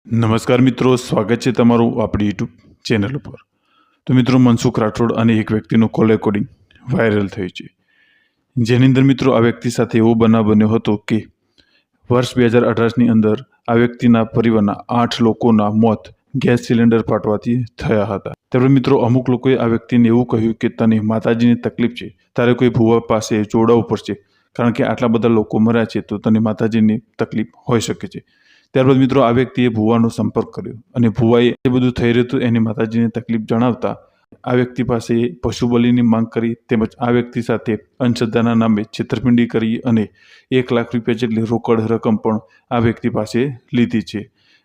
નમસ્કાર મિત્રો, સ્વાગત છે તમારું આપણી યુટ્યુબ ચેનલ ઉપર. તો મિત્રો, મનસુખ રાઠોડ અને એક વ્યક્તિનું કોલ રેકોર્ડિંગ વાયરલ થયું છે, જેની અંદર મિત્રો આ વ્યક્તિ સાથે એવો બનાવ બન્યો હતો કે વર્ષ 2018ની અંદર આ વ્યક્તિના પરિવારના 8 લોકોના મોત ગેસ સિલિન્ડર ફાટવાથી થયા હતા. ત્યારે મિત્રો અમુક લોકોએ આ વ્યક્તિને એવું કહ્યું કે તને માતાજીની તકલીફ છે, તારે કોઈ ભુવા પાસે જોડાવવું પડશે, કારણ કે આટલા બધા લોકો મર્યા છે તો તને માતાજીની તકલીફ હોઈ શકે છે. ત્યારબાદ મિત્રો આ વ્યક્તિએ ભુવાનો સંપર્ક કર્યો અને ભુવાએ એ બધું થઈ રહ્યું હતું એની માતાજીની તકલીફ જણાવતા આ વ્યક્તિ પાસે પશુ બલિની માંગ કરી, તેમજ આ વ્યક્તિ સાથે અંધશ્રદ્ધાના નામે છેતરપિંડી કરી અને 1 લાખ રૂપિયા જેટલી રોકડ રકમ પણ આ વ્યક્તિ પાસે લીધી છે.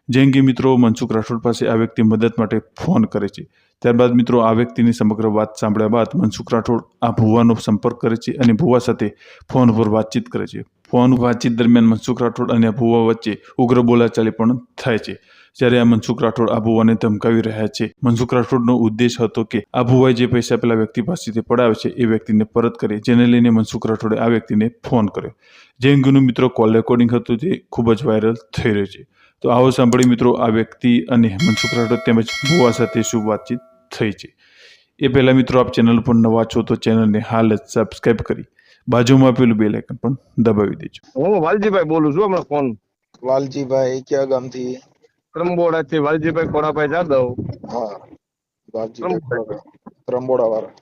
જે અંગે મિત્રો મનસુખ રાઠોડ પાસે આ વ્યક્તિ મદદ માટે ફોન કરે છે. ત્યારબાદ મિત્રો આ વ્યક્તિની સમગ્ર વાત સાંભળ્યા બાદ મનસુખ રાઠોડ આ ભુવાનો સંપર્ક કરે છે અને ભુવા સાથે ફોન પર વાતચીત કરે છે. ફોન વાતચીત દરમિયાન મનસુખ રાઠોડ અને આ ભુવા વચ્ચે ઉગ્ર બોલાચાલી પણ થાય છે. જ્યારે આ મનસુખ રાઠોડ આ ભુવાને ધમકાવી રહ્યા છે. મનસુખ રાઠોડનો ઉદ્દેશ હતો કે આ ભુવાએ જે પૈસા પેલા વ્યક્તિ પાસેથી પડાવે છે એ વ્યક્તિને પરત કરે, જેને લઈને મનસુખ રાઠોડે આ વ્યક્તિને ફોન કર્યો. જે અંગેનું મિત્રો કોલ રેકોર્ડિંગ હતું તે ખૂબ જ વાયરલ થઈ રહ્યું છે. તો આવો સાંભળી મિત્રો આ વ્યક્તિ અને મનસુખ રાઠોડ તેમજ ભુવા સાથે શું વાતચીત થઈ છે. એ પહેલા મિત્રો આપ ચેનલ પર નવા છો તો ચેનલને હાલ જ સબસ્ક્રાઇબ કરી બાજુમાં આપેલું બેલ આઇકન પણ દબાવી દેજો. હું વાલજીભાઈ બોલું છું. હમણાં ફોન વાલજીભાઈ ક્યાં ગામથી? ત્રંબોડાથી વાલજીભાઈ કોડાભાઈ જાદવ. હા, વાલજીભાઈ ત્રંબોડા વાળા.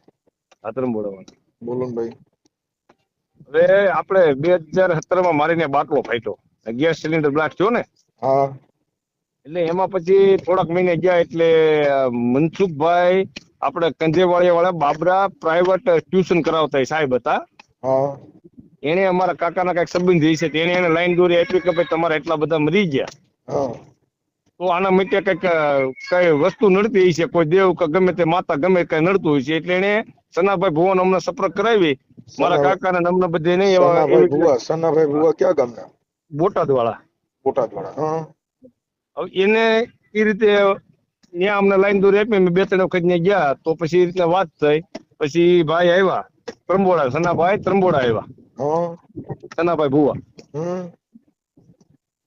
હા, ત્રંબોડામાં. બોલો ને ભાઈ. હવે આપણે 2017માં મારીને બાટલો ફાટ્યો, ગેસ સિલિન્ડર બ્લાસ્ટ થયો ને. હા, એટલે એમાં પછી થોડાક મહિને ગયા એટલે મનસુખભાઈ આપણે કંજેવાળિયા વાળા બાબરા પ્રાઇવેટ ટ્યુશન કરાવતા સાહેબ હતા. હા, એને અમારા કાકાના કઈક સંબંધી છે, એને લાઈન દોરી આપી કે ભાઈ તમારા એટલા બધા મરી ગયા, હા, તો આના માટે કઈ વસ્તુ નડતી છે, કોઈ દેવ કે ગમે તે માતા ગમે કઈ નડતું હોય છે, એટલે એને સનાભાઈ ભુવન અમને સંપર્ક કરાવી. મારા કાકાના અમને બધે નહીં એવા સનાભાઈ ભુવા ક્યાં ગામના? બોટાદ વાળા. બોટાદ વાળા. હા, હવે એને એ રીતે ત્યાં અમને લાઈન દોરી આપી. મેં 2-3 વખત ત્યાં ગયા તો પછી એ રીતના વાત થઈ. પછી ભાઈ આવ્યા ત્રંબોડા, સનાભાઈ ત્રંબોડા આવ્યા, હા, સનાભાઈ ભુવા.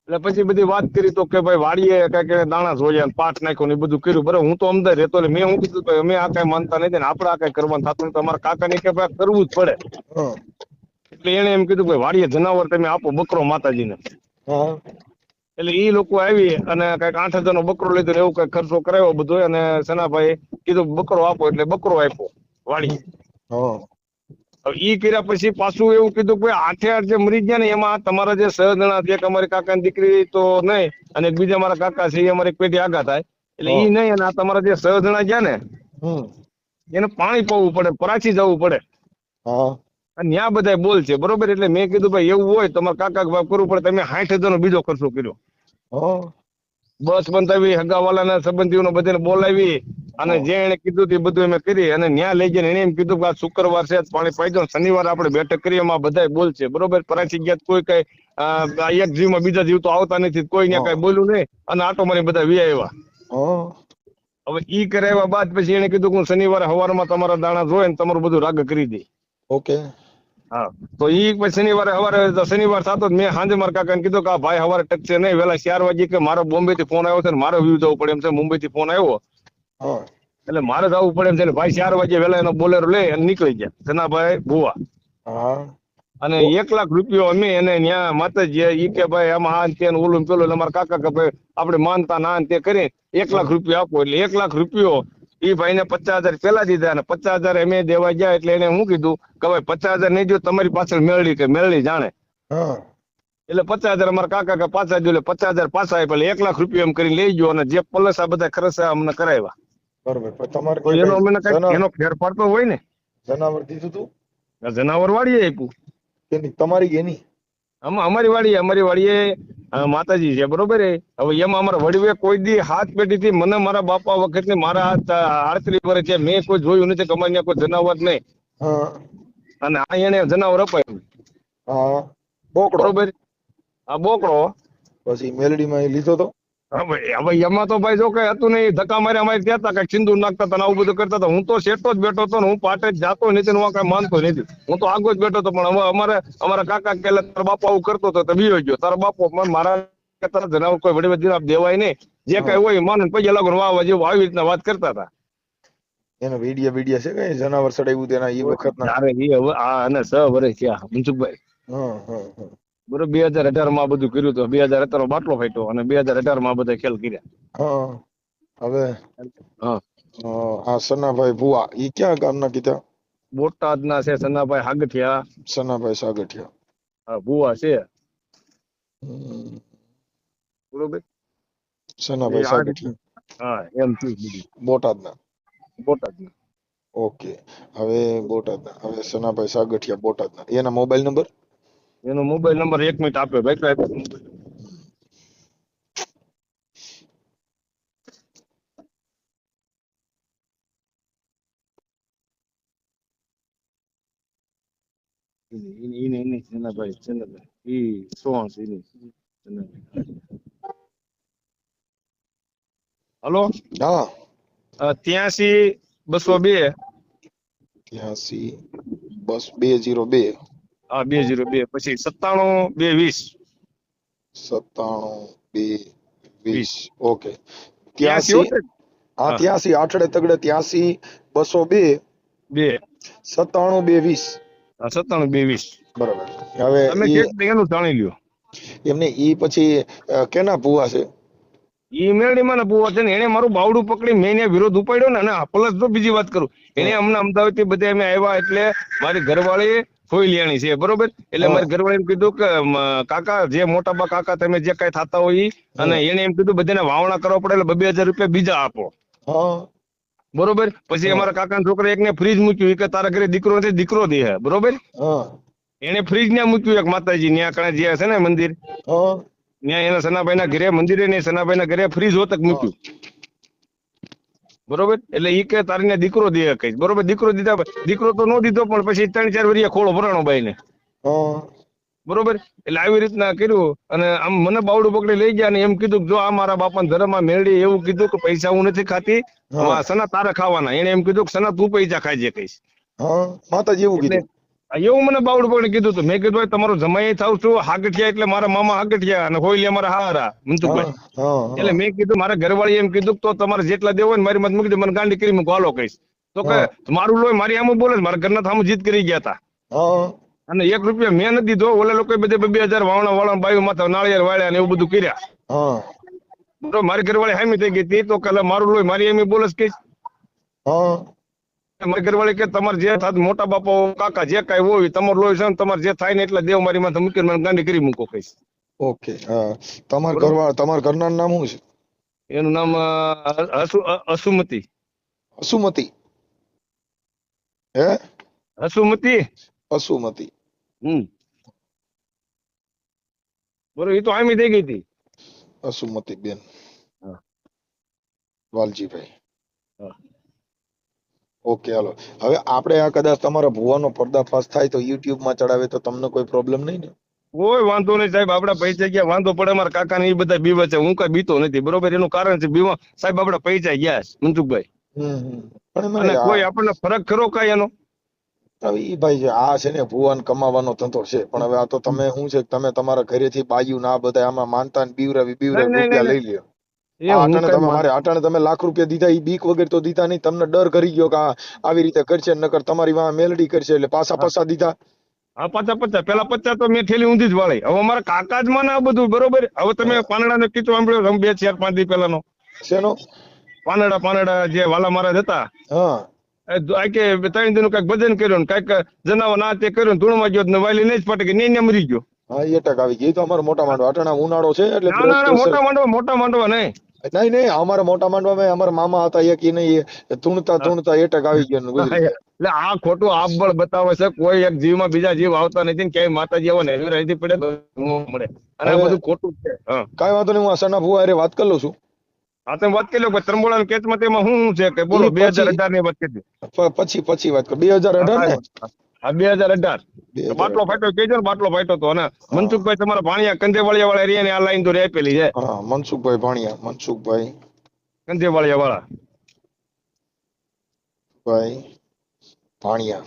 એટલે પછી બધી વાત કરી તો કે ભાઈ વાડીએ કઈક દાણા જોયા, પાટ નાખ્યો ને એ બધું કર્યું. બરાબર, હું તો અમદાવાદ રહેતો એટલે મેં હું કીધું કે અમે આ કઈ માનતા નથી ને આપણે આ કઈ કરવાનું થતું નથી, અમારા કાકા ને કે ભાઈ કરવું જ પડે. એટલે એને એમ કીધું કે વાડીએ જનાવર તમે આપો બકરો માતાજીને. એટલે એ લોકો આવી અને કઈક 8,000 નો બકરો લીધો ને એવું કઈક ખર્ચો કરાવ્યો બધો. અને સનાભાઈ કીધું બકરો આપો એટલે બકરો આપ્યો વાડી. હવે ઈ કર્યા પછી પાછું એવું કીધું કે 8 જે મરી ગયા ને એમાં તમારા જે 6 જણા, એક અમારી કાકાની દીકરી તો નહીં અને બીજા મારા કાકા છે એ અમારી પેટી આગા થાય, એટલે ઈ નહીં. અને આ તમારા જે 6 જણા ગયા ને એને પાણી પાવું પડે, પરાચી જવું પડે. અને ત્યાં બધા બોલ છે, બરોબર. એટલે મેં કીધું ભાઈ એવું હોય તમારા કાકા કરવું પડે, તમે 60,000 નો બીજો ખર્ચો કર્યો. બસ બંધાવી, હગાવાલાના સંબંધીઓને બધાને બોલાવી અને જે એને કીધું તે બધું અમે કરી અને ન્યા લઈ જઈને એને એમ કીધું કે આ શુક્રવાર છે પાણી પાઈ દો, શનિવારે આપણે બેઠક કરીએ, એમાં બધા બોલ છે, બરોબર. પરાચી ગયા કોઈ કઈ એક જીવમાં બીજા જીવ તો આવતા નથી, કોઈ ત્યાં કઈ બોલ્યું નહીં અને આટો મારી બધા વી આવ્યા. હવે ઈ કરાવ્યા બાદ પછી એને કીધું કે હું શનિવારે સવારમાં તમારા દાણા જોઈ ને તમારું બધું રાગ કરી દે. ઓકે. હા, તો ઈ પછી શનિવારે સવારે, શનિવાર થતો મેં સાંજે મારા કાકાને કીધું કે આ ભાઈ સવારે ટકશે નહીં, વેલા 4 વાગે કે મારો બોમ્બે થી ફોન આવ્યો છે ને મારે વ્યૂ જવું પડે એમ છે, મુંબઈ થી ફોન આવ્યો એટલે મારે જવું પડે એમ છે. ભાઈ 4 વાગે વેલા એનો બોલેરો લઈ અને નીકળી ગયા સનાભાઈ ભુવા. અને 1 લાખ રૂપિયો અમે એને ત્યાં માતાજી ઈ કે ભાઈ આમાં આ તે ઓલું પેલું, એટલે મારા કાકા કે ભાઈ આપણે માનતા ના તે કરી 1 લાખ રૂપિયા આપો. એટલે 1 લાખ રૂપિયો ઈ ભાઈ ને 50,000 પેલા દીધા અને 50,000 અમે દેવા ગયા. એટલે એને હું કીધું કે ભાઈ 50,000 નહીં જો તમારી પાછળ મેળવી કે મેળવી જાણે. એટલે 50,000 અમારા કાકા કે પાછા જો, એટલે 50,000 પાછા આપ્યા. એટલે 1 લાખ રૂપિયા એમ કરીને લઈ ગયો અને જે પલસ આ બધા ખર્ચા અમને કરાવ્યા. બરોબર. તમારે એનો અમને કઈ એનો ફેરફાર તો હોય ને. જનાવર દીધું તું? જનાવર વાળીએ આપ્યું. તમારી એની અમારી વાડીએ માતાજી છે, બરોબર. હવે એમાં અમારા વડીવે કોઈ દી હાથ પેઢી થી મને મારા બાપા વખત ની મારા હાથ 38 વર્ષ છે મેં કોઈ જોયું નથી કે અમારે ત્યાં કોઈ જનાવર નહીં. અને આ એને જનાવર અપાયું. બરોબર. આ બોકડો પછી મેલડીમાં લીધો તો. હવે એમાં તો ભાઈ જો કઈ હતું નહીં, ધક્કા માર્યા અમારે ત્યાં હતા, કઈ સિંદૂર નાખતા હતા, આવું બધું કરતા હતા. હું તો શેઠો જ બેઠો હતો ને હું પાટે જ જાતો નથી, હું કઈ માનતો નથી, હું તો આગો જ બેઠો હતો. પણ અમારા કાકા કે તારા બાપા આવું કરતો હતો તો બીજો ગયો. તારા બાપો મારા તારા જનાવર કોઈ વડી દેવાય નહીં, જે કઈ હોય માનો પૈસા લાગો વાવા જેવું આવી રીતના વાત કરતા હતા. એનો વિડિયા છે કઈ જનાવર ચડાવ્યું તેના એ વખતના? ત્યારે એ હવે આ અને 6 વર્ષ થયા મનસુખભાઈ. હા. બરોબર 2018 માં આ બધું કર્યું હતું. 2017 માં બાટલો ફાટ્યો અને 2018 માં આ બધા ખેલ કર્યા. હા હવે હા આ સનાભાઈ ભુવા ઈ ક્યાં ગામના કીધા? બોટાદના છે સનાભાઈ હાગઠિયા. સનાભાઈ સાગઠિયા. હા ભુવા છે હમ. બરોબર. સનાભાઈ એ આ સાગઠિયા રીતનું. હા એમ થયું બધું બોટાદના. બોટાદના. ઓકે હવે બોટાદના હવે સનાભાઈ સાગઠિયા બોટાદના એના મોબાઈલ નંબર? એનો મોબાઈલ નંબર 1 મિનિટ આપ્યો ભાઈ. એને સનાભાઈ ઈ સોણ છે હલો હા 83 202 83 બસ 202 હા 202 પછી 97 220 97 220 ઓકે 83 હા 83 આઠડે તગડે 83 202 2 97 220 97 220 બરાબર. હવે તમે એનું જાણી લ્યો. એમને ઈ પછી કેના ભુવા છે? ઈ મેરડીમાં બહુ છે ને એને મારું બાવડું પકડી મેં એને વિરોધ ઉપાડ્યો ને અને પ્લસ જો બીજી વાત કરું એને અમને અમદાવાદ થી બધા અમે આવ્યા એટલે મારી ઘરવાળી ફોઈલિયાણી છે બરોબર એટલે મારી ઘરવાળી કીધું કે કાકા જે મોટા બા કાકા તમે જે કઈ થતા હોય ઈ અને એને એમ કીધું બધાને વાવણા કરવા પડે એટલે 2000 રૂપિયા બીજા આપો બરોબર. પછી અમારા કાકા છોકરા એકને ફ્રીજ મૂક્યું કે તારા ઘરે દીકરો નથી દીકરો દે બરોબર. એને ફ્રીજ ને મૂક્યું એક માતાજી ત્યાં કણે જે છે ને મંદિર ત્યાં એના સનાભાઈ ના ઘરે મંદિરે ને સનાભાઈ ના ઘરે ફ્રીજ હોતક મૂક્યું બરોબર. એટલે ઈ કે તારીને દીકરો દે કઈ બરોબર. દીકરો તો નો દીધો પણ પછી 3-4 વર્ષ ખોળો ભરાણો બાઈ ને બરોબર. એટલે આવી રીતના કર્યું અને આમ મને બાવડું પકડી લઈ ગયા અને એમ કીધું જો આ મારા બાપા ધર્મ માં મેળવી એવું કીધું કે પૈસા હું નથી ખાતી સના તારે ખાવાના. એને એમ કીધું કે સના તું પૈસા ખાઈ કહીશ માતાજી એવું કીધું. એવું મને બાવડું પકડી કીધું હતું. મેં કીધું તમારો જમાઈ થાવ છું હાગઠિયા એટલે મારા મામા હાગઠિયા અને હોઈલી અમારા હારા મનસુખભાઈ. એટલે મેં કીધું મારા ઘરવાળી એમ કીધું તો તમારે જેટલા દેવો ને મારી મત મૂકી દે મને ગાંડી કરી મૂકો હાલો કહીશ તો કે મારું લોહી મારી આમ બોલે મારા ઘરના થામું જીત કરી ગયા હતા અને 1 રૂપિયા મેં નથી દીધો. ઓલા લોકો બધે 2000 વાવણા બાયું માથા નાળિયેર વાળ્યા ને એવું બધું કર્યા બરોબર. મારી ઘરવાળી હામી થઈ ગઈ હતી તો કાલે મારું લોહી મારી એમ બોલે કહીશ મારી ઘરવાળી કે તમારે જે થાય મોટા બાપા કાકા જે કઈ હોય તમારું લોહી છે ને તમારે જે થાય ને એટલે દેવ મારી માથે મૂકીને મને ગાંડી કરી મૂકો કહીશ. ઓકે તમારા ઘરના નામ શું છે? એનું નામ અસુમતી. અસુમતી હે? અસુમતી બરોબર. એ તો આમી થઈ ગઈ હતી અસુમતી બેન વાલજીભાઈ. ઓકે હાલો હવે આપણે આ કદાચ તમારા ભુવાનો પર્દાફાશ થાય તો યુટ્યુબ માં ચડાવે તો તમને કોઈ પ્રોબ્લેમ નહીં ને? કોઈ વાંધો નહીં સાહેબ. આપડા પૈસા ગયા વાંધો પડે મારા કાકા ને એ બધા બીવે છે. હું કઈ બીતો નથી બરોબર. એનું કારણ છે બીવા સાહેબ આપડા પૈસા ગયા મનસુખભાઈ અને કોઈ આપણને ફરક ખરો કઈ એનો? હવે ઈ ભાઈ છે આ છે ને ભુવાન કમાવાનો ધંધો છે પણ હવે આ તો તમે શું છે તમે તમારા ઘરેથી બાયું ના બધા આમાં માનતા ને બીવરાવી રૂપિયા લઈ લ્યો. આટાણે તમે લાખ રૂપિયા દીધા ઈ બીક વગર તો દીધા નહીં. તમને ડર કરી ગયો કે આવી રીતે કરશે નકર તમારી વાં મેલડી કરશે એટલે પાછા દીધા. હા 50 પેલા 50 તો મેં થેલી ઊંધી જ વાળી. હવે અમારા કાકા જ માં આ બધું બરોબર. હવે તમે પાનડા નો કીધું સાંભળ્યો 2-4-5 દી પેલાનો? શેનો? પાનડા જે વાલા મહારાજ હતા કે 3 દિન કઈક ભજન કર્યું કઈક જનાવર ના તે કર્યું ધૂણમાં ગયો ને વાલી નહીં જ પટકે ને મરી ગયો. હા એટક આવી ગઈ તો અમારો મોટા માંડવા અટાણા ઉનાળો છે એટલે મોટા માંડવા નહીં અમારા મોટા માંડવામાં અમારા મામા હતા એક ઈ નહીં ધૂણતા એટક આવી ગયો. એટલે આ ખોટું આપબળ બતાવે છે. કોઈ એક જીવમાં બીજા જીવ આવતા નથી ને ક્યાંય માતાજી આવો ને રહેતી પડે મળે અને આ બધું ખોટું છે. કઈ વાંધો નહીં હું સના ભુવા હારે વાત કરી લઉં છું. હા તમે વાત કરી લો કે ત્રંબોળા કેસમાં તેમાં શું છે કે બોલો 2018 ની વાત કરી પછી વાત કરો 2018 ને? હા 2018 બાટલો ફાટ્યો કેજો ને બાટલો ફાટ્યો તો અને મનસુખભાઈ તમારા ભાણિયા કંધેવાળિયા વાળા રે ને આ લાઈન તો રે આપેલી છે. હા મનસુખભાઈ ભાણિયા કંધેવાળિયા વાળા ભાણિયા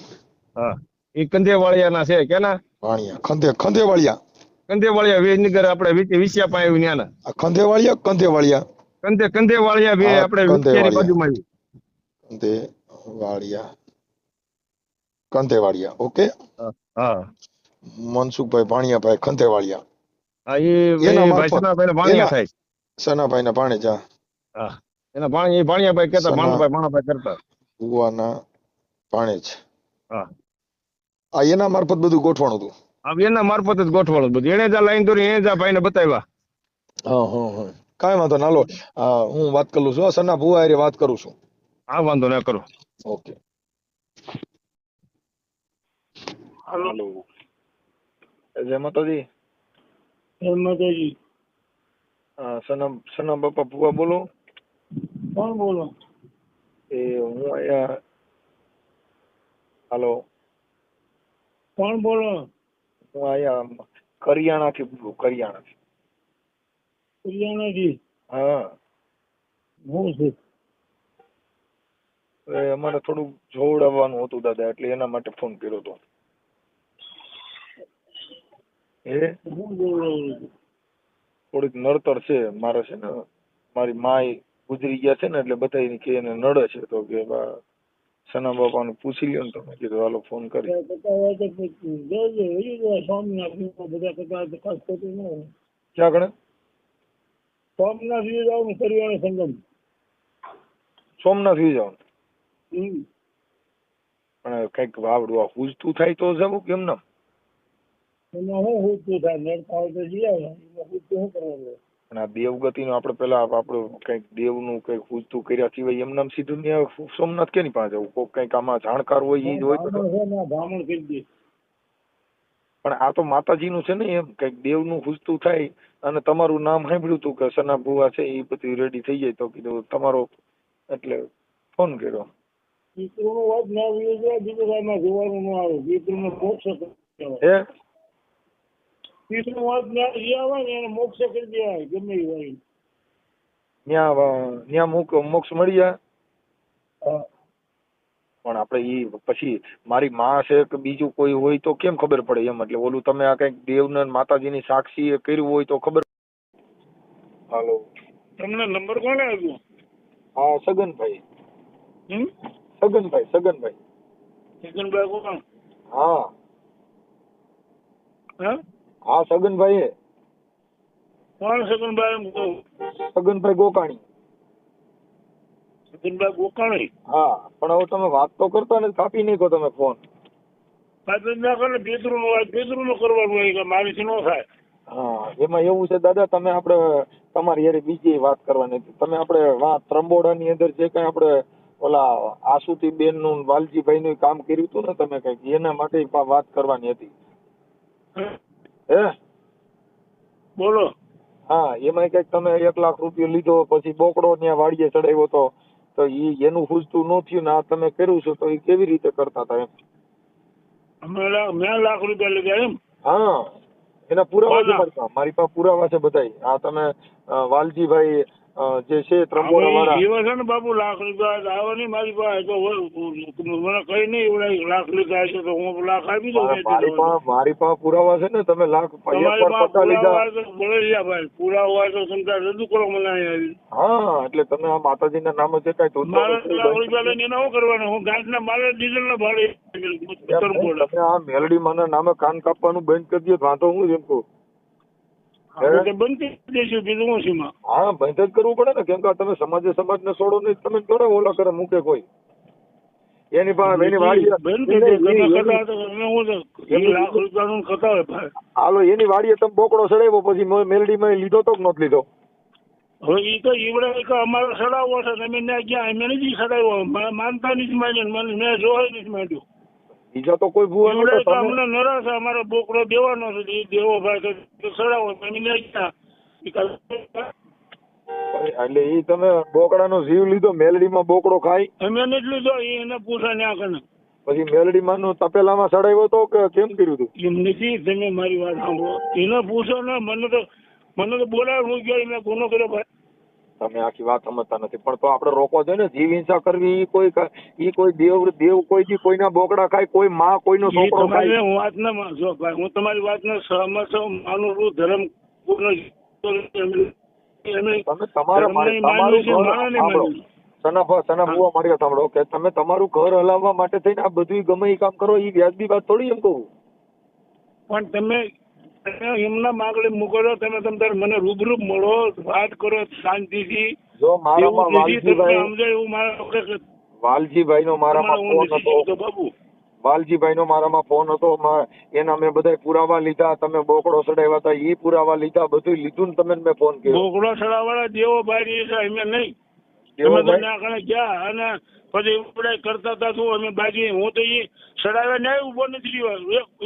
હા એ કંધેવાળિયા ના છે કેના ભાણિયા ખંધેવાળિયા વિજનગર આપણે વિસિયા પાસે આવ્યું ન્યાના ખંધેવાળિયા કંધે વાળિયા બે હા, આપણે કંધેવાળિયા. વિચારી બાજુમાં કંધેવાળિયા ઓકે. હા મનસુખભાઈ ભાણિયાભાઈ ખંધેવાળિયા. હા એ એના ભાઈ મારફત સનાભાઈ ભાણિયા એના થાય. સનાભાઈ ના ભાણેજા હા એના ભાણિયાભાઈ કહેતા સના ભાણાભાઈ કરતા. ભુવાના ભાણેજ. હા આ એના મારફત બધું ગોઠવાનું હતું. હવે એના મારફત જ ગોઠવાળું બધું. એને જા લાઈન દોરી એને જા ભાઈને બતાવ્યા. હા કાંઈ વાંધો ના લો. હું વાત કરું છું સના ભુવા હારે વાત કરું છું. હા વાંધો ના કરો. ઓકે. હાલો જય માતાજી. માતાજી. સના બાપા ભુવા બોલો. કોણ બોલો? એ હું અહીંયા. હાલો. કોણ બોલો? હું અહીંયા કરિયાણાથી બોલું. કરિયાણાથી. હા હું છે? અમારે થોડું જોવડાવવાનું હતું દાદા, એટલે એના માટે ફોન કર્યો હતો. થોડીક નડતર છે મારે, છે ને મારી માય ગુજરી ગયા છે ને, એટલે બધા કે એને નડે છે, તો કે સના બાપાને પૂછી લ્યો ને. તમે કીધું હાલો ફોન કરી. ક્યાં ગણે? સોમનાથ વી જાવ કરિયાણા સંગમ. સોમનાથ વી જાવ પણ કઈક વાવડું પૂછતું થાય તો જવું કેમ ના? એમાં હું પૂછતું થાય નડતા હોય તો જઈ આવે. એમાં પૂછતું શું કરવાનું? પણ આ દેવગતિ નું આપણે પેલા આપણું કઈક દેવ નું કઈક પૂછતું કર્યા સિવાય એમ નામ સીધું ત્યાં સોમનાથ કેની પાસે જવું? કોઈક કઈક આમાં જાણકાર હોય એ જ હોય તો. બ્રાહ્મણ કરી દે. પણ આ તો માતાજી નું છે ને, એમ કઈક દેવ નું પૂછતું થાય. અને તમારું નામ સાંભળ્યું હતું કે સના ભુવા છે, એ બધું રેડી થઈ જાય તો કીધું તમારો, એટલે ફોન કર્યો. દીકરીનું વાત ના આવી જાય, દીકરામાં જોવાનું ન આવે. દીકરીનો મોક્ષ હે દીકરીનું વાત ના આવે ને એને મોક્ષ કરી દેવાય ગમે એ હોય. ત્યાં મોક્ષ મળી જાય. હા પણ આપડે ઈ પછી મારી માં છે કે બીજું કોઈ હોય તો કેમ ખબર પડે એમ? એટલે ઓલું તમે આ કઈક દેવને માતાજીની સાક્ષી એ કર્યું હોય તો ખબર. હાલો, તમને નંબર કોને આપ્યો? હા સગનભાઈ. સગનભાઈ. ચિકનભાઈ કોણ? હા હા હા સગનભાઈ. કોણ સગનભાઈ? સગનભાઈ ગોકાણી. સગનભાઈ ગોકાણી? હા પણ હવે તમે વાત તો કરતા ને, કાપી નાખો તમે ફોન. ના કરે પિતૃનું વાત પિતૃનું કરવાનું હોય કે મારીથી ન થાય. હા એમાં એવું છે દાદા, તમે આપણે તમારી યારે બીજી વાત કરવાની હતી. તમે આપણે ત્રંબોડા ની અંદર જે કઈ આપણે ઓલા આસુતી બેન નું વાલજીભાઈ નું કામ કર્યું હતું ને, તમે કઈક એના માટે વાત કરવાની હતી. હે બોલો. હા એમાં કઈક તમે 1 લાખ રૂપિયા લીધો, પછી બોકડો ત્યાં વાડીએ ચડાવ્યો હતો, તો એનું પૂછતું ન થયું ને આ તમે કર્યું છે, તો એ કેવી રીતે કરતા હતા એમ? મેં લાખ રૂપિયા લીધા એમ? હા એના પુરાવા છે મારી પાસે પુરાવા છે બધા. આ તમે વાલજીભાઈ જે છે ત્રંબોડા વાળા. જીવા છે ને બાપુ, લાખ રૂપિયા આવે નહીં મારી પાસે તો મને કઈ નહીં એવડા લાખ લીધા છે તો હું લાખ આપી દઉં. મારી પાસે પુરાવા છે ને. તમે લાખ પટ્ટા લીધા. પુરાવા હોય તો તમે રજૂ કરો મને આવી. હા એટલે તમે આ માતાજી ના નામે જે કઈ લાખ રૂપિયા લઈને એના શું કરવાના? હું ઘાસ ના મારે ડીઝલ ના ભાડે. તમે આ મેલડી માના નામે કાન કાપવાનું બંધ કરી દો, વાંધો હું એમ કહું. બંધ કરી દઈશું બીજું હું છે? હા બંધ જ કરવું પડે ને, કેમ કે તમે સમાજ ને છોડો નહીં. તમે જોડે ઓલા કરે મૂકે કોઈ એની પાસે એની વાડી હાલો એની વાડીએ તમે બોકડો ચડાવ્યો, પછી મેલડી માં લીધો તો કે નથી લીધો? હવે એ તો ઈવડે અમારે ચડાવવો છે, તમે ત્યાં ગયા અમે નથી ચડાવ્યો. માનતા નથી માંડ્યો, મને મેં જોવા નથી માંડ્યું. બીજા તો કોઈ ભૂવા અમને નરા છે, અમારો બોકડો દેવાનો છે, એ દેવો ભાઈ ચડાવો અમે ગયા. એટલે ઈ તમે બોકડા નો જીવ લીધો, મેલડી માં બોકડો ખાઈ અમે નથી લીધો. એને પૂછા ને આખને પછી મેલડી માં નો તપેલામાં ચડાવ્યો તો કે કેમ કર્યું હતું? એમ નથી. તમે મારી વાત સાંભળો, એને પૂછો ને. મને તો બોલાવ્યું ગયો, મેં ગુનો કર્યો ભાઈ. તમે આખી વાત સમજતા નથી. પણ તો આપડે રોકવો જોઈએ ને. જીવ હિંસા કરવી ઈ કોઈ દેવ કોઈ દી કોઈના બોકડા ખાય, કોઈ માં કોઈનો છોકરો ખાય. હું વાત ના માનજો ભાઈ, હું તમારી વાત ને સહમત છું, માનું છું. ધર્મ તમે તમારા તમારું ઘર સાંભળો, સના બુઆ મારી વાત સાંભળો કે તમે તમારું ઘર હલાવવા માટે થઈને આ બધું ગમે એ કામ કરો, એ વ્યાજબી વાત થોડી એમ કહું. પણ તમે એમના માગણી મૂકો છો, તમે તમારે મને રૂબરૂ મળો, વાત કરો શાંતિથી. જો મારામાં વાલજીભાઈ નો મારામાં ફોન હતો, બાબુ વાલજીભાઈ નો મારામાં ફોન હતો, એના મેં બધા પુરાવા લીધા, તમે બોકડો ચડાવ્યા હતા એ પુરાવા લીધા, બધું લીધું ને તમે મેં ફોન કર્યો. બોકડો ચડાવવાળા દેવો ભાઈ અમે નહીં, તમે તો ત્યાં આગળ ગયા અને પછી ઉપડાઈ કરતા હતા શું અમે બાજી, હું તો એ ચડાવ્યા ન્યાય ઉભો નથી રહ્યો,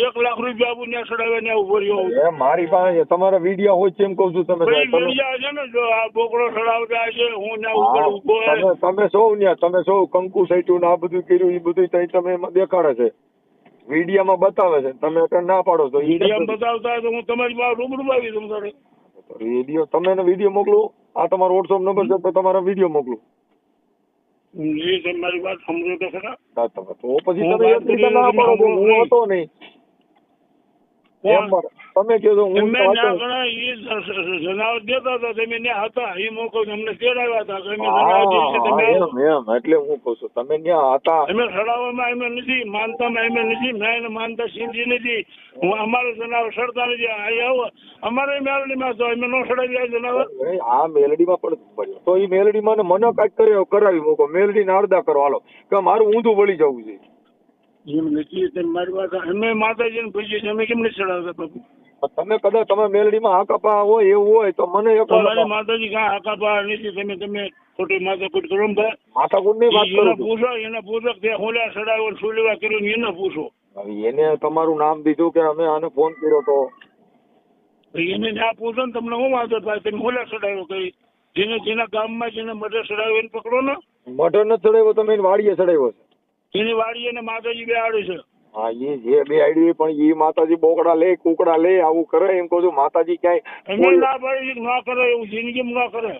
1 લાખ રૂપિયા આપું ત્યાં ચડાવ્યા ન્યાય ઉભો રહ્યો. મારી પાસે તમારા વિડીયો હોય છે એમ કઉ છું. તમે વિડીયો છે ને, જો આ બોકડો ચડાવતા છે, હું ત્યાં ઉભો તમે સૌ ત્યાં તમે સૌ કંકુ સાઈટું ને આ બધું કર્યું, એ બધું તમે એમાં દેખાડે છે, વિડીયોમાં બતાવે છે, તમે ના પાડો તો વિડીયો બતાવતા તો હું તમારી પાસે રૂબરૂ આવી તમારે વિડીયો, તમે વિડીયો મોકલો, આ તમારો વોટ્સઅપ નંબર છે તો તમારા વિડીયો મોકલો. એ તમારી વાત સમજો તો ખરા. તો પછી તમે એક રીતે ના પાડો, હું હતો નહીં તમે કહો હું જનાવર દેતા હતા, તમે ત્યાં હતા એ મોકો અમને તેડાવ્યા હતા, એટલે હું કઉ છું તમે ત્યાં હતા. અમે સડાવવામાં અમે નથી, માનતામાં અમે નથી, મેં માનતા સિંધી નથી, હું અમારું જનાવર સડતા નથી. અહીં આવો અમારે મેલડીમાં તો અમે નો સડાવી જનાવર. આ મેલડીમાં પણ તો એ મેલડીમાં મને કઈક કરાવી મૂકો, મેલડી ને અડધા કરો હાલો કે મારું ઊંધું વળી જવું છે. એમ નથી મારી વાત, અમે માતાજીને પૂછીએ અમે કેમ નથી ચડાવતા બાપુ. તમે કદાચ તમે મેલડીમાં હાકાપા હોય એવું હોય તો મને તમારી માતાજી કાં હાકાપા નથી, તમે ખોટી માથાકૂટ કરો ને ભાઈ. માથાકૂટ ની વાત કરો, એને પૂછો કે હોલ્યા ચડાવ્યો સુલેવા કર્યું એને પૂછો. એને તમારું નામ દીધું કે અમે આને ફોન કર્યો તો એને ના પૂછો ને, તમને શું વાંધો ભાઈ, તમે હોલ્યા ચડાવ્યો કઈ, જેના ગામમાં જેને મઢે ચડાવ્યો એને પકડો ને. મઢે નથી ચડાવ્યો, તમે એને વાડીએ ચડાવ્યો છે. એની વાડી અને માતાજી બે આડે છે. હા એ જે બે આઈડી પણ એ માતાજી બોકડા લે કુકડા લે આવું કરે એમ કહું છું. માતાજી ક્યાંય ના પાડી ના કરે એવું જિંદગી ના કરે.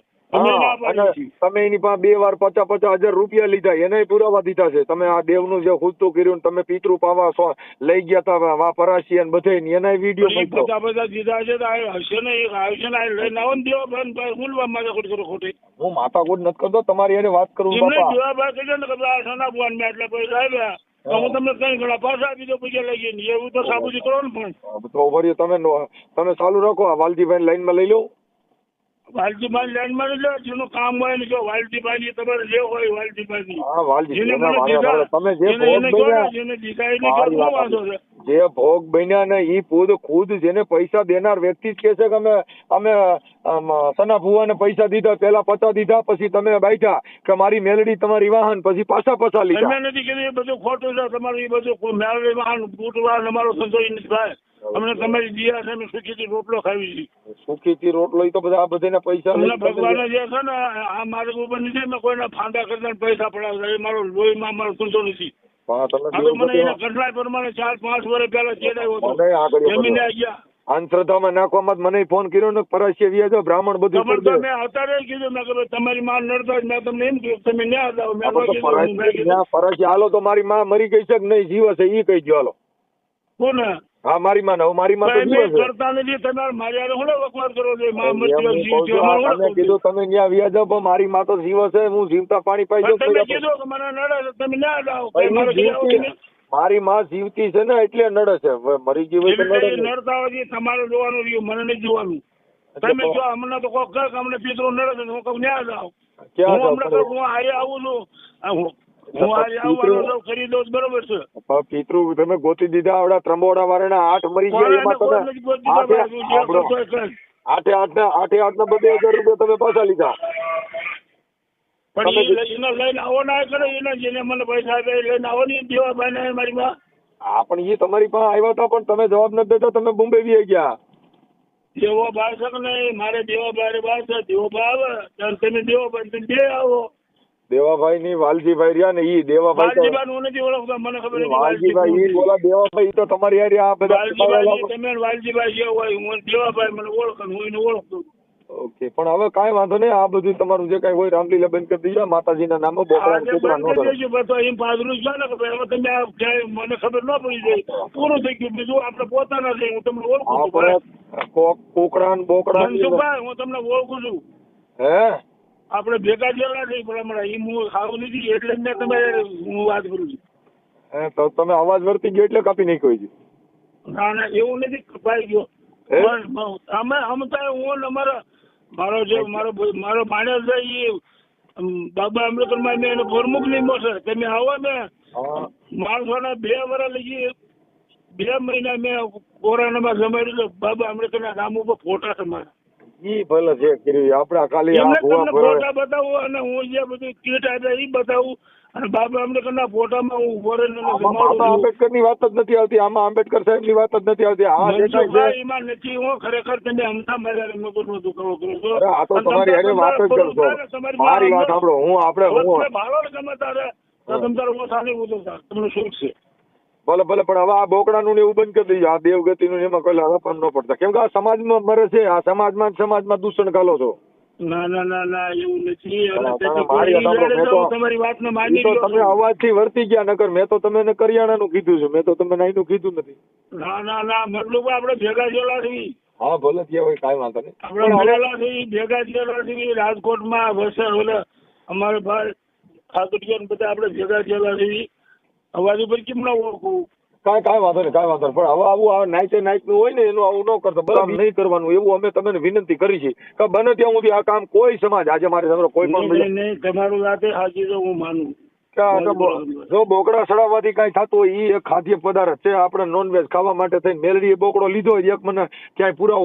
તમે એની પાસે 2 વાર 50,000 રૂપિયા લીધા, એને પુરાવા દીધા છે. તમે આ દેવ નું જે ખુદતું કર્યું, તમે પિતૃ પાવા લઈ ગયા તા વા પરાશી ને બધે એના વિડીયો 50 દીધા છે હશે ને, એક આવશે ને લઈને આવો ને દેવા ભાઈ મૂલવા માથાકૂટ કરો ખોટી. હું માથાકૂટ નથી કરતો, તમારી એને વાત કરું દેવા ભાઈ કહે ને કે સના ભગવાન મેં એટલે પૈસા આવ્યા હું તમને કઈ ઘણા પાછા આપી દો, પૈસા લઈ ગઈ એવું તો સાબુજી કરો ને. પણ તો વળી તમે ચાલુ રાખો, આ વાલજીભાઈ લાઈન માં લઈ લો. વાલજીભાઈ લાઈનમાં લઈ લો, જેનું કામ હોય ને જો વાલજીભાઈ તમારે જે હોય વાલજીભાઈ જે ભોગ બન્યા ને ઈ ખુદ જેને પૈસા દેનાર વ્યક્તિ જ કે છે કે અમે સના ભુવા ને પૈસા દીધા, પેલા 50 દીધા, પછી તમે બેઠા કે મારી મેલડી તમારી વાહન, પછી પાછા લીધા. અમે નથી કીધું, એ બધું ખોટું છે તમારું, એ બધું મેલડી વાહન બૂટવા અમારો ધંધો નથી થાય. અમને તમારી દિયા છે, અમે સુખીથી રોટલો ખાવી છીએ. સુખીથી રોટલો તો બધા બધાના પૈસા ભગવાન જે છે ને આ માર્ગ ઉપર નથી મેં કોઈના ફાંદા કરતા પૈસા પડાવતા, એ મારો લોહીમાં મારો ધંધો નથી. મને એના કટલાઈ પ્રમાણે 4-5 વર્ષ પહેલા ચેડાયો હતો, જમીને ગયા અંધશ્રદ્ધામાં નાખવામાં મને ફોન કર્યો ને પરાશી વ્યાજો બ્રાહ્મણ બધું તમે અત્યારે કીધું મેં કે તમારી માં નડતા મેં તમને એમ કહ્યું તમે ન્યા જાઓ. પરાશી હાલો તો મારી માં મરી ગઈ છે કે નહીં જીવે છે ઈ કહી દો હાલો. કોને? હા મારી માં ને મારી માં તો જીવે છે. કરતા નથી તમારે મારી હારે હું વકવાટ કરો છો. માં મરી કીધું તમે ન્યા વ્યાજો પણ મારી માં તો જીવે છે, હું જીવતા પાણી પાઈ દઉં. તમે કીધું કે મને નડે તમે ન્યા જાઓ. મારી માં જીવતી છે ને એટલે નડે છે, મરી ગઈ હોય તો નડતા હોય તમારે જોવાનું રહ્યું, મને નહીં જોવાનું. તમે જો અમને તો કોક કહે અમને પિતરો નડે છે, હું કહું ન્યા જાઓ. હું હમણાં હું હારે આવું છું, હું હારે આવવાનો ખરીદો બરોબર છે. પિતૃ તમે ગોતી દીધા, આવડા ત્રંબોડા વાળા 8 મરી ગયા, એમાં તમે 8 ના બધે 1000 રૂપિયા તમે પાછા લીધા. પણ લઈને આવો ના કરે, એના જેને મને પૈસા આપ્યા લઈને આવો ને દેવા ભાઈ મારી માં. હા પણ એ તમારી પાસે આવ્યા હતા પણ તમે જવાબ નથી દેતા, તમે બોમ્બે વી ગયા. દેવો ભાઈ છે કે નહીં, મારે દેવા ભાઈ બાર છે, દેવો ભાઈ આવે ત્યારે તમે દેવો ભાઈ તમે બે આવો. દેવાભાઈ ની વાલજીભાઈ રહ્યા ને ઈ દેવાભાઈ હું નથી ઓળખતા, મને ખબર વાલજીભાઈ ઈ બોલા દેવાભાઈ તો તમારી હારે આ બધા તમે વાલજીભાઈ જે હોય હું દેવાભાઈ મને ઓળખું, હું એને ઓળખતું. ઓકે પણ હવે કાંઈ વાંધો નહીં, આ બધું તમારું જે કઈ હોય રામલીલા બંધ કરી દીધા, માતાજીના નામે બોકડા છોકરા નો કરો. એમ પાદરું છે ને કે હવે તમે મને ખબર ન પડી જાય, પૂરું થઈ ગયું. બીજું આપણે પોતાના છે, હું તમને ઓળખું છું. કોકડા બોકડા હું તમને ઓળખું છું. હે આપણે ભેગા થયેલા નહીં પણ હમણાં એ હું ખાવું નથી એટલે જ મેં તમારે હું વાત કરું છું. હે તો તમે અવાજ વર્તી ગયો એટલે કાપી નાખ્યો છે. ના ના એવું નથી કપાઈ ગયો. હે? પણ અમે હમતા હું ને મારો જે મારો માણસ છે એ બાબા આંબેડકરમાં મેં એનો પ્રમુખ નિમો છે. તમે આવો ને હા માણસોના 2 વર્ષ લગી 2 મહિના મેં કોરોનામાં જમાડ્યું બાબા આંબેડકરના નામ ઉપર ફોટા છે મારા. ઈ ભલે છે કર્યું આપડા ખાલી આ એમને ભુવા તમને ફોટા બતાવું અને હું જે બધું કીટ આપ્યા એ બતાવું અને બાબા આંબેડકરના ફોટામાં હું ઉભો રહીને એને આમાં જમાડું છું. આંબેડકર ની વાત જ નથી આવતી, આમાં આંબેડકર સાહેબ ની વાત જ નથી આવતી. આ જે કાંઈ છે મનસુખભાઈ એમાં નથી. હું ખરેખર તમે અમથા માર્યા મગજનો દુખાવો કરો છો. અરે આ તો તમારી હારે વાત જ કરશો. મારી વાત સાંભળો, હું આપણે ભાલો ગમે તારે તો તમ તારે હું સાને ઉતો તમને શું છે. ભલે ભલે પણ હવે આ બોકડાનું ને એવું બંધ કરી દઈએ. આ દેવગતિનું ને એમાં કોઈ હરાપણ ન પડતા, કેમ કે આ સમાજમાં મરે છે. આ સમાજમાં દૂષણ ગાલો છો. ના ના ના ના એવું નથી. પણ અને તમે તેથી મારી કોઈ વાત સાંભળો, ઈ મેં તો- તમારી વાતને ઈ માની તો લ્યો તમે છો. અવાજથી વર્તી ગયા, નકર મેં તો તમને કરિયાણાનું કીધું છે, મેં તો તમને નાઈનું કીધું નથી. ના ના ના મતલબ આપણે ભેગા થયેલા છીએ. હા ભલે ત્યાં હોય, કાંઈ વાંધો નહીં. આપણે મળેલા છીએ, ભેગા થયેલા છીએ રાજકોટમાં વલસાડ ઓલા અમારે ભાઈ ઠાકુરિયા બધા આપણે ભેગા થયેલા છીએ. અવાજ ઉપર કેમ ના ઓળખું. કાંઈ વાંધો નહીં, કાંઈ વાંધો નહીં. પણ હવે આવું આ નાઈટ નું હોય ને એનું આવું ન કરતો, બરાબર નહીં કરવાનું એવું અમે તમને વિનંતી કરી છે કે બને ત્યાં સુધી આ કામ કોઈ સમાજ આજે મારી સામે કોઈ પણ નહીં નહીં તમારું વાતે સાચી તો હું માનું. કે આ તો જો બોકડા સડાવવાથી કાંઈ થતું હોય એ એક ખાદ્ય પદાર્થ છે. આપણે નોનવેજ ખાવા માટે થઈને મેલડીએ બોકડો લીધો હોય, એક મને ક્યાંય પુરાવો